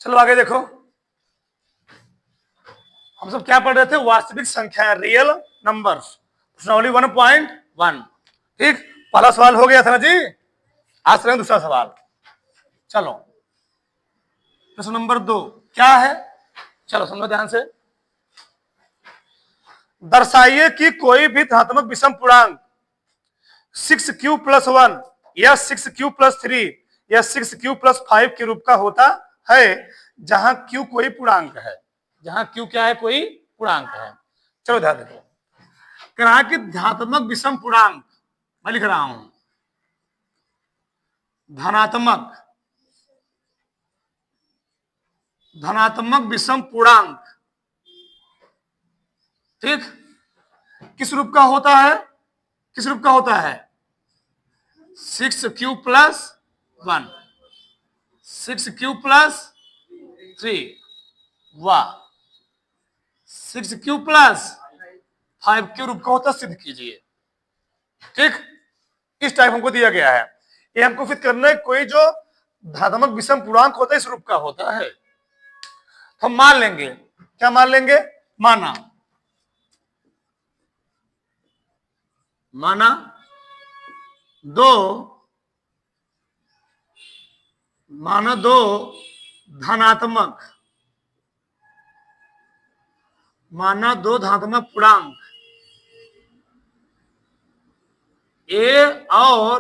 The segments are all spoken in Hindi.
चलो आगे देखो, हम सब क्या पढ़ रहे थे, वास्तविक संख्या, रियल नंबर्स, प्रश्नावली 1.1। ठीक, पहला सवाल हो गया था ना जी, आज करेंगे दूसरा सवाल। चलो प्रश्न नंबर 2 क्या है, चलो समझो ध्यान से। दर्शाइए कि कोई भी धनात्मक विषम पूर्णांक 6q+1 या 6q+3 या 6q+5 के रूप का होता है जहां q कोई पूर्णांक है, जहां q क्या है, कोई पूर्णांक है। चलो ध्यान देखो, कहा कि धनात्मक विषम पूर्णांक, मैं लिख रहा हूं धनात्मक विषम पूर्णांक, ठीक, किस रूप का होता है, किस रूप का होता है, 6q+1, 6q+3, वाह, 6q+5 के रूप का होता, सिद्ध कीजिए। ठीक, इस टाइप हमको दिया गया है, ये हमको फिर करना है, कोई जो धनात्मक विषम पूर्णांक होता है इस रूप का होता है, तो हम मान लेंगे, क्या मान लेंगे, माना दो धनात्मक पूर्णांक ए और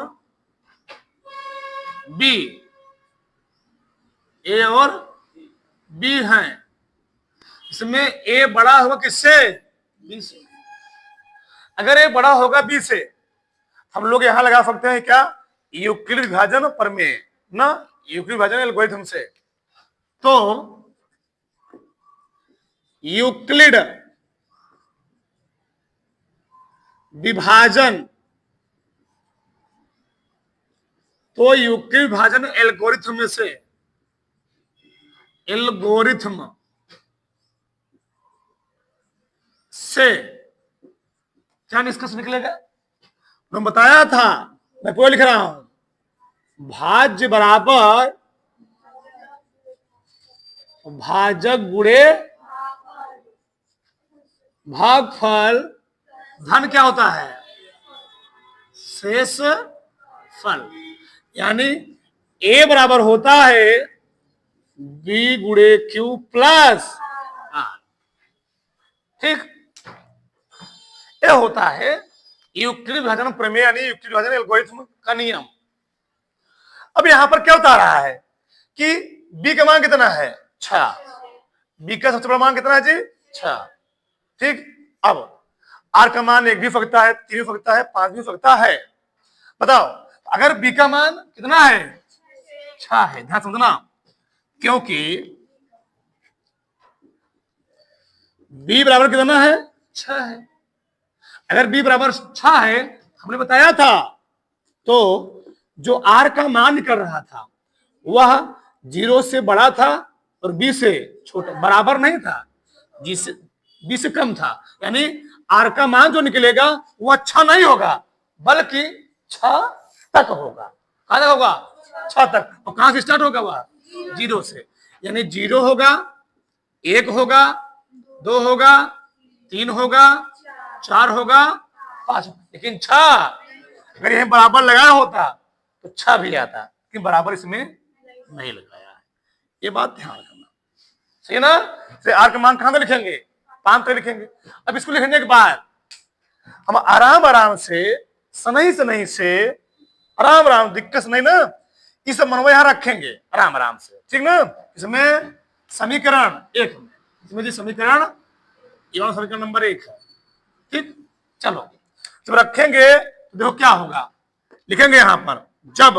बी हैं, इसमें ए बड़ा होगा किससे, बी से। अगर ए बड़ा होगा बी से, हम लोग यहां लगा सकते हैं क्या, यूक्लिड विभाजन प्रमेय ना, यूक्लिड विभाजन एल्गोरिथम से। तो यूक्लिड विभाजन, तो यूक्लिड विभाजन एल्गोरिथम में से, एल्गोरिथम से क्या निष्कर्ष निकलेगा, मैं बताया था, मैं पूरा लिख रहा हूं, भाज्य बराबर भाजक गुणे भागफल धन क्या होता है, शेष फल, यानी ए बराबर होता है बी गुणे क्यू प्लस आर। ठीक, ये होता है यूक्लिड विभाजन प्रमेय, यानी यूक्लिड विभाजन एल्गोरिथम का नियम। अब यहां पर क्या बता रहा है कि बी का मान कितना है, 6, बी का सबसे बड़ा मान कितना है जी, 6। ठीक, अब आर का मान 1 भी हो सकता है, 3 भी हो सकता है, 5 भी हो सकता है। बताओ, अगर बी का मान कितना है, 6 है, ध्यान समझना, क्योंकि बी बराबर कितना है, 6 है। अगर बी बराबर 6 है, हमने बताया था, तो जो आर का मान निकल रहा था वह 0 से बड़ा था और बी से छोटा, बराबर नहीं था, जिससे बी से कम था, यानी आर का मान जो निकलेगा वो अच्छा नहीं होगा, बल्कि 6 तक होगा। कहां तक होगा, 6 तक। और कहां से स्टार्ट होगा, वह 0 से, यानी 0 होगा, 1 होगा, 2 होगा, 3 होगा, 4 होगा, 5। लेकिन 6 अगर यह बराबर लगाया होता तो 6 भी आता, लेकिन बराबर इसमें नहीं लगाया है, ये बात ध्यान रखना, सही ना। से आर का मान कहां पे लिखेंगे, 5 तक लिखेंगे। अब इसको लिखने के बाद हम आराम से सनही से आराम दिक्कत नहीं ना, इस मनवा यहां रखेंगे आराम से, ठीक ना। इसमें समीकरण 1, इसमें जी समीकरण, ये समीकरण नंबर 1 है। ठीक, चलो जब रखेंगे तो देखो क्या होगा, लिखेंगे यहां पर, जब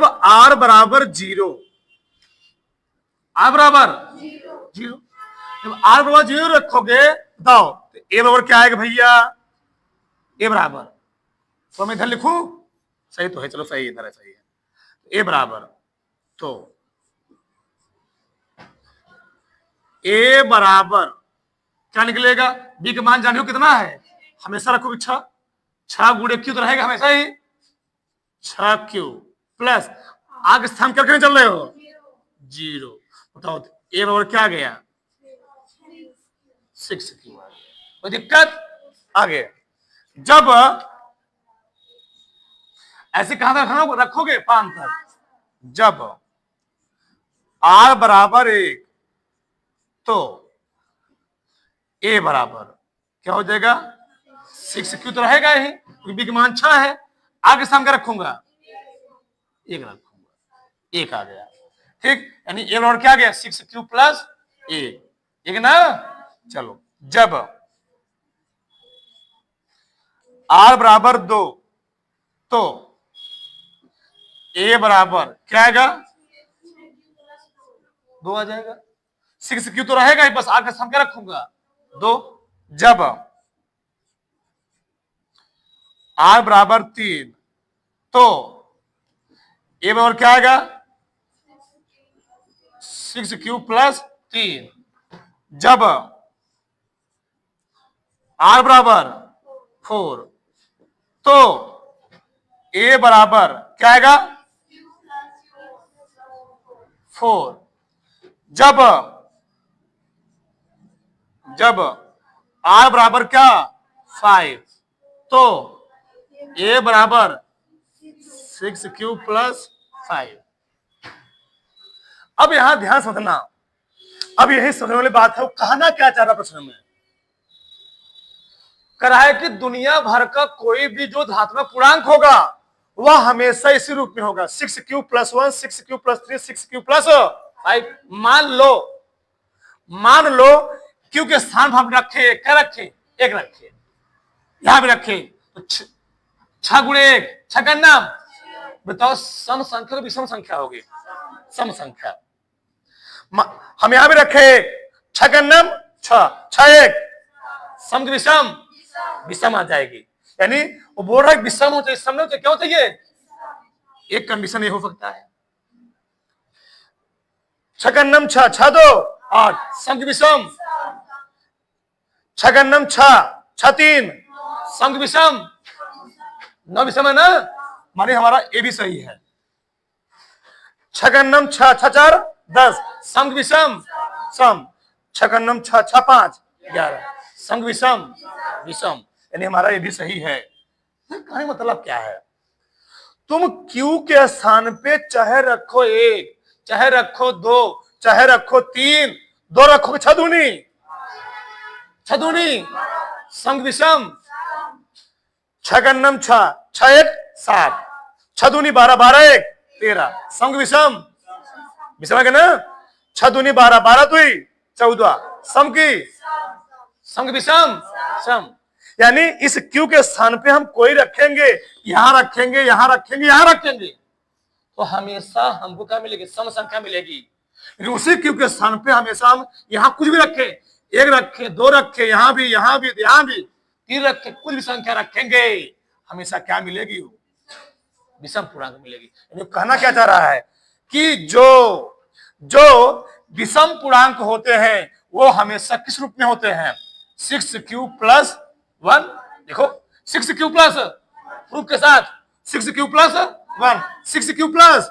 आर बराबर 0, आर बराबर 0, जब आर बराबर 0 रखोगे, बताओ तो ए बराबर क्या आएगा भैया, ए बराबर, तो मैं इधर लिखूं, सही तो है, चलो सही, इधर है, सही है, ए बराबर, तो ए बराबर क्या निकलेगा, बी का मान जाने हो कितना है, हमेशा रखोगे 6, 6 गुणे क्यू तो रहेगा हमेशा ही, 6 क्यू प्लस आगे स्थान क्या करने चल रहे हो, 0। बताओ ए बराबर क्या आ गया, 6q आ गया। कोई दिक्कत, आगे जब ऐसे कहां तक रखोगे 5 तक, जब r बराबर 1 तो a बराबर क्या हो जाएगा, 6q तो रहेगा ही क्योंकि b का मान 6 है। आगे स्थान का रखूंगा, 1 रखूंगा, 1 आ गया। ठीक, यानी ए बराबर क्या आ गया, 6q प्लस a, एक ना। चलो जब r बराबर 2 तो a बराबर क्या आएगा, 2 आ जाएगा। 6q तो रहेगा ही, बस आगे स्थान क्या रखूंगा, 2। जब r बराबर 3 तो a बराबर क्या आएगा, 6q प्लस 3। जब r बराबर 4 तो a बराबर क्या आएगा, 4। जब r बराबर क्या, 5 तो a बराबर 6q प्लस 5। अब यहां ध्यान समझना, अब यही समझने वाली बात है, वो कहना क्या चाह रहा प्रश्न में, कह रहा है कि दुनिया भर का कोई भी जो धात्मक पूर्णांक होगा वह हमेशा इसी रूप में होगा, 6q plus 1, 6q plus 3, 6q plus 5। मान लो q के स्थान पर हम रखे, क्या रखे, 1 रखे, यहां भी रखे तो 6 गुणे 1 6 का नाम बताओ, सम संख्या तो विषम संख्या होगी, सम संख्या। हम यहां भी रखे 6 का नाम 6 6 1 सम की विषम, विषम आ जाएगी। यानी वो बोल रहा है विषम हो चाहिए, सम नहीं होता, क्या होता है, एक कंडीशन ये हो सकता है, 6 का नाम 6 6 2 8 सम की विषम, 6 का नाम 6 6 3 सम की विषम, 9 विषम है ना, माने हमारा ए भी सही है। 6 का नाम 6 6 4 10 सम की विषम, सम 6 का नाम 6 6 5 11 सम की विषम, विषम, यानी हमारा ये भी सही है। कहने मतलब क्या है, तुम Q के स्थान पे चाहे रखो 1, चाहे रखो 2, चाहे रखो 3, 2 रखो 6 दूनी 6 दूनी सम विषम, 6 का नाम 6 6 1 7 6 दूनी 12 12 1 13 सम विषम, विषम है ना, 6 दूनी 12 12 2 14 सम की, सम विषम सम। यानी इस Q के स्थान पे हम कोई रखेंगे, यहां रखेंगे, यहां रखेंगे, यहां रखेंगे तो हमेशा हमको क्या मिलेगी, सम संख्या मिलेगी। उसी Q के स्थान पे हमेशा हम यहां कुछ भी रखे, 1 रखे, 2 रखे, यहां भी, यहां भी, यहां भी 3 रखे, कुछ भी संख्या रखेंगे हमेशा क्या मिलेगी, विषम पूर्णांक मिलेगी। यानी कहना क्या चाह रहा है कि जो विषम पूर्णांक होते हैं वो हमेशा किस रूप में होते हैं, 6q प्लस 1। देखो 6q प्लस प्रूफ के साथ, 6q plus 1 6q plus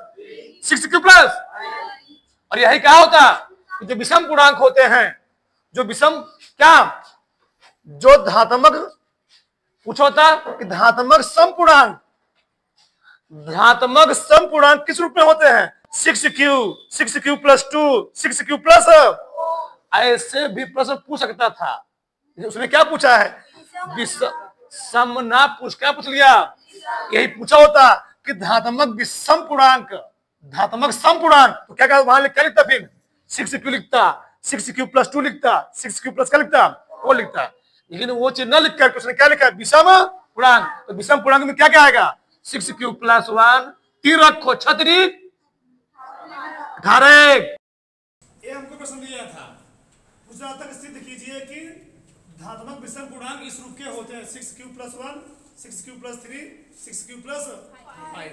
6q plus, और यही क्या होता, जो विषम पूर्णांक होते हैं, जो विषम क्या, जो धात्मक कुछ होता कि धात्मक समपूर्णांक, धात्मक समपूर्णांक किस रूप में होते हैं, 6q प्लस 2 6q प्लस, ऐसे भी प्रश्न पूछ सकता था, उसने क्या पूछा है, सम ना पूछ, क्या पूछ लिया, यही पूछा होता कि धात्मक विषम पूर्णांक, धात्मक समपूर्णांक, तो क्या वहां क्या लिखता, फिर 6q लिखता, 6q प्लस 2 लिखता, 6q प्लस क्या लिखता, वो लिखता। लेकिन वो चीज न लिखकर उसने क्या लिखा, विषम पूर्णांक, तो विषम पूर्णांक में क्या क्या आएगा, 6q प्लस 1 3 रखो 6 18। ये हमको प्रश्न दिया था, उस तक सिद्ध कीजिए कि धात्मक विषम पूर्णांक इस रूप के होते हैं, 6q plus 1 6q plus 3 6q plus 5।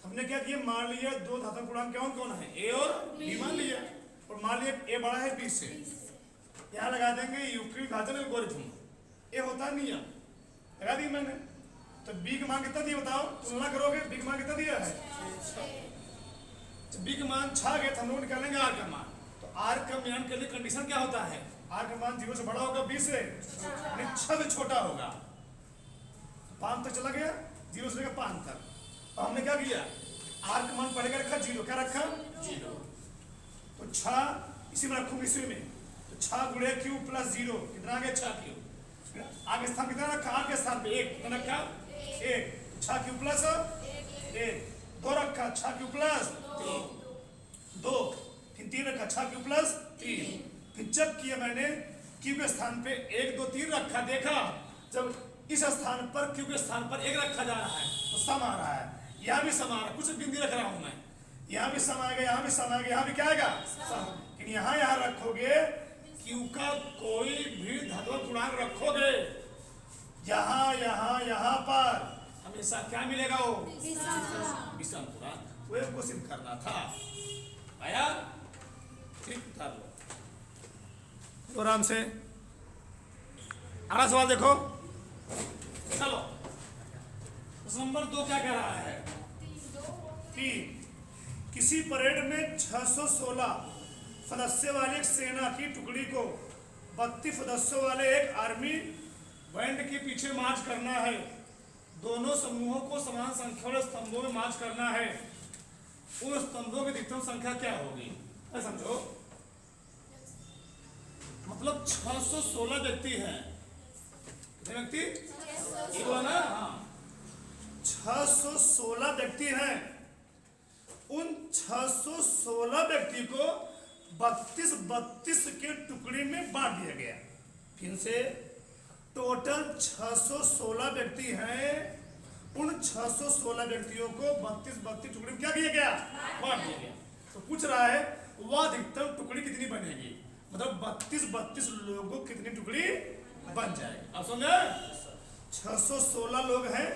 हमने क्या किया, मान लिया दो धात्मक पूर्णांक कौन कौन है, ए और बी मान लिया, और मान लिया ए बड़ा है बी से, यहां लगा देंगे यूक्लिड विभाजन एल्गोरिथम, ये होता नियम, लगा दी मैंने। तो बी का मान कितना दिया बताओ, तुलना करोगे, बी का मान कितना दिया है, बी का मान 6 गए तो हम लोग निकालेंगे आर का मान। तो आर का मान के लिए कंडीशन क्या होता है, आर का मान 0 से बड़ा होगा, बी से 6 से छोटा होगा। 5 तक चला गया, 0 से लेकर 5 तक। तो हमने क्या किया, आर का मान पहले रखा 0, क्या रखा 0, तो 6 इसी में रखूंगी, इसी में, तो 6 गुणे क्यू प्लस 0 कितना आ गया 6 क्यू। आगे स्थान कितना रखा, आर के स्थान पे 1 कितना रखा 1, 6 क्यू प्लस 1, 2 रखा 6 क्यू प्लस 2, फिर 3 रखा 6 क्यू प्लस 3। फिर जब किया मैंने क्यू के स्थान पे 1 2 3 रखा, देखा जब इस स्थान पर क्यू के स्थान पर 1 रखा जा रहा है तो सम आ रहा है, यहाँ भी सम आ रहा है, कुछ बिंदी रख रहा हूं मैं, यहाँ भी सम आएगा, यहाँ भी सम आएगा, यहाँ भी क्या आएगा सम। लेकिन यहाँ रखोगे क्यू का कोई भी धनात्मक गुणांक रखोगे, यहाँ पर हमेशा क्या मिलेगा, वो विषम पूर्णांक। वो को सिद्ध करना था आया, ठीक उतार लो तो आराम से। अगला सवाल देखो, चलो प्रश्न नंबर 2 क्या कह रहा है कि किसी परेड में 616 सदस्य वाली एक सेना की टुकड़ी को 32 सदस्यों वाले एक आर्मी बैंड के पीछे मार्च करना है। दोनों समूहों को समान संख्या वाले स्तंभों में मार्च करना है। उन स्तंभों की अधिकतम संख्या क्या होगी, समझो। मतलब 616 व्यक्ति हैं, कितने व्यक्ति, एक ना, हाँ 616 व्यक्ति हैं। उन 616 व्यक्ति को 32 के टुकड़ी में बांट दिया गया। फिर से टोटल 616 व्यक्ति हैं, उन 616 व्यक्तियों को 32 टुकड़ी में क्या किया गया, बांट दिया गया। तो पूछ रहा है वह अधिकतम टुकड़ी कितनी बनेगी, मतलब 32 लोगों को कितनी टुकड़ी बन जाएगी। अब समझे, 616 लोग हैं,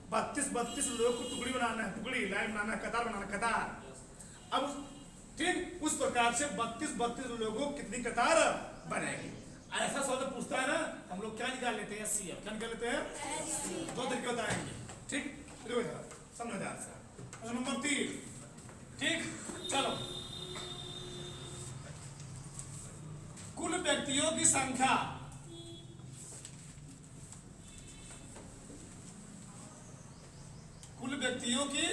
32 लोगों को टुकड़ी बनाना है, टुकड़ी लाइन बनाना है, कतार बनाना है, कतार। अब ठीक उस प्रकार से 32 लोगों को कितनी कतार बनेगी। ऐसा सवाल पूछता है ना, हम लोग क्या निकाल लेते हैं, सी। क्या निकाल लेते हैं, 2 तरीके बताएंगे, ठीक समझदार से। नंबर 3, ठीक चलो, कुल व्यक्तियों की संख्या, कुल व्यक्तियों की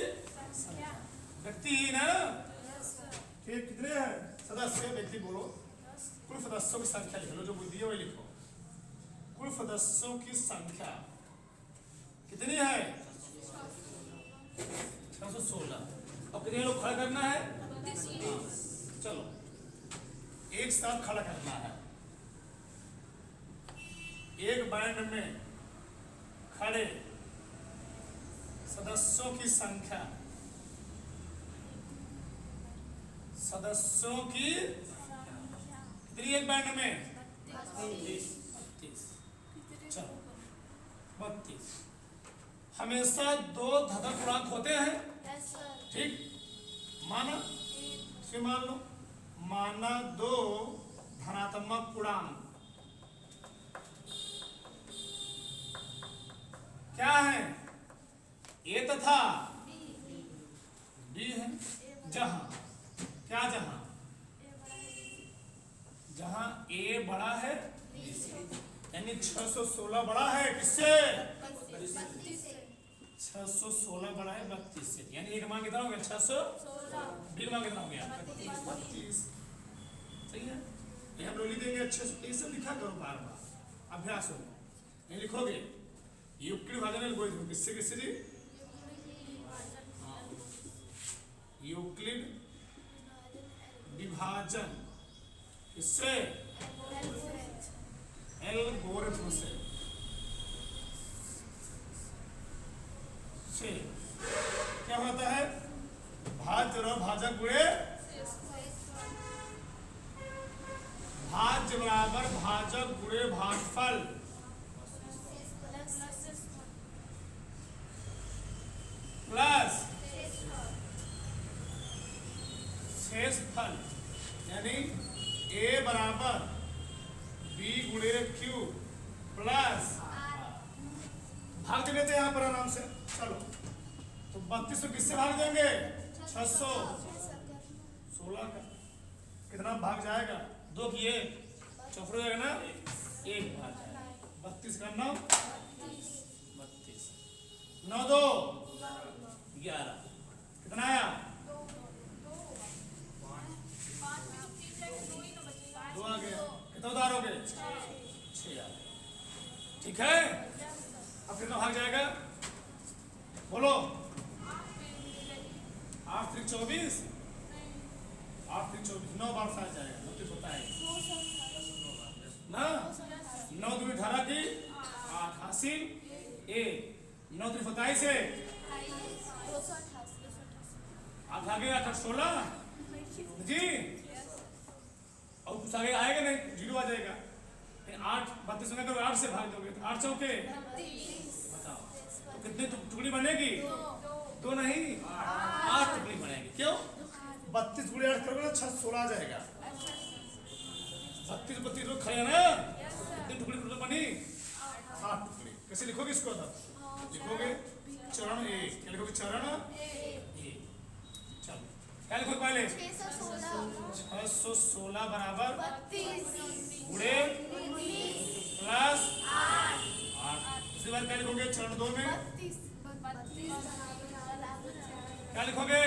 व्यक्ति ना, ठीक कितने हैं सदस्य, व्यक्ति बोलो, कुल सदस्यों की संख्या लिख लो, जो बुद्धि है वही लिखो। कुल सदस्यों की संख्या कितनी है, 616। अब कितने लोग खड़ा करना है, चलो एक साथ खड़ा करना है। एक बैंड में खड़े सदस्यों की संख्या, सदस्यों की कितनी एक बैंड में, 32। चलो 32। हमेशा 2 धनात्मक गुणांक होते हैं, ठीक, माना फिर मान लो, माना 2 धनात्मक गुणांक क्या है, ए तथा बी है। जहां क्या, जहां ए बड़ा है, यानी 616 बड़ा है किससे, 616 बड़ा है 32 से, यानी एक मान कितना हो गया 616, बी मान कितना हो गया 32। सही है, ये हम लोग लिख देंगे अच्छे से, ये सब लिखा करो बार बार, अभ्यास हो। नहीं लिखोगे यूक्लिड विभाजन किससे किससे जी, यूक्लिड विभाजन इससे, एल्गोरिथम से क्या होता है, भाज्य और भाजक गुणे, भाज्य बराबर भाजक गुणे भागफल, प्लस शेषफल, यानी ए बराबर बी गुणे क्यू प्लस भाग दे लेते हैं यहाँ पर आराम से। चलो तो 32 को किससे भाग देंगे? 616 का कितना भाग जाएगा? 2 किए चौफर हो जाएगा ना, 1 भाग जाएगा। 32 का 9, 32 9 2 11 कितना आया? 2 आ गया। कितना उधार हो गए? 6 आ गए। ठीक है, अब कितना भाग जाएगा? बोलो। 8 3 24, 8 3 24, 9 बार आ जाएगा। 29 होता है ना, 9 2 18 की 8 हासिल 1, 9 3 27 है, 8 आगे 8 16 जी, और कुछ आगे आएगा नहीं, 0 आ जाएगा। 8 32 में करो 8 से भाग दोगे तो 8 चौके बताओ तो कितनी टुकड़ी बनेगी? 2 नहीं 8 टुकड़ी बनेगी। क्यों? 32 गुणे 8 करोगे ना 16 आ जाएगा। 32 लोग खड़े हैं ना, कितनी टुकड़ी बनी? 8 टुकड़ी। कैसे लिखोगे इसको? लिखोगे चरण 1। क्या लिखोगे? चरण 1। चलो क्या लिखोगे पहले? 616 बराबर 32 गुणे प्लस 8। उसके बाद क्या लिखोगे? चरण 2 में क्या लिखोगे?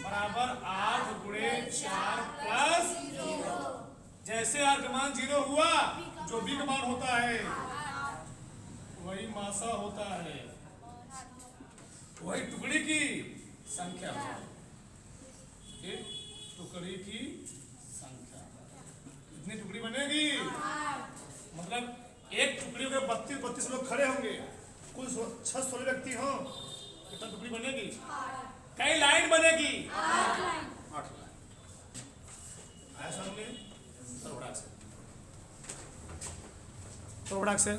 बराबर 8 गुणे 4 प्लस 0। जैसे आर का मान 0 हुआ, जो बी का मान होता है वही मासा होता है, वही टुकड़ी की संख्या है। टुकड़ी की संख्या कितनी टुकड़ी बनेगी? मतलब एक टुकड़ी में 32 लोग खड़े होंगे, कुल 616 व्यक्ति हों, कितना टुकड़ी बनेगी? कई लाइन बनेगी? 8 लाइन। आया समझ में? थोड़ा से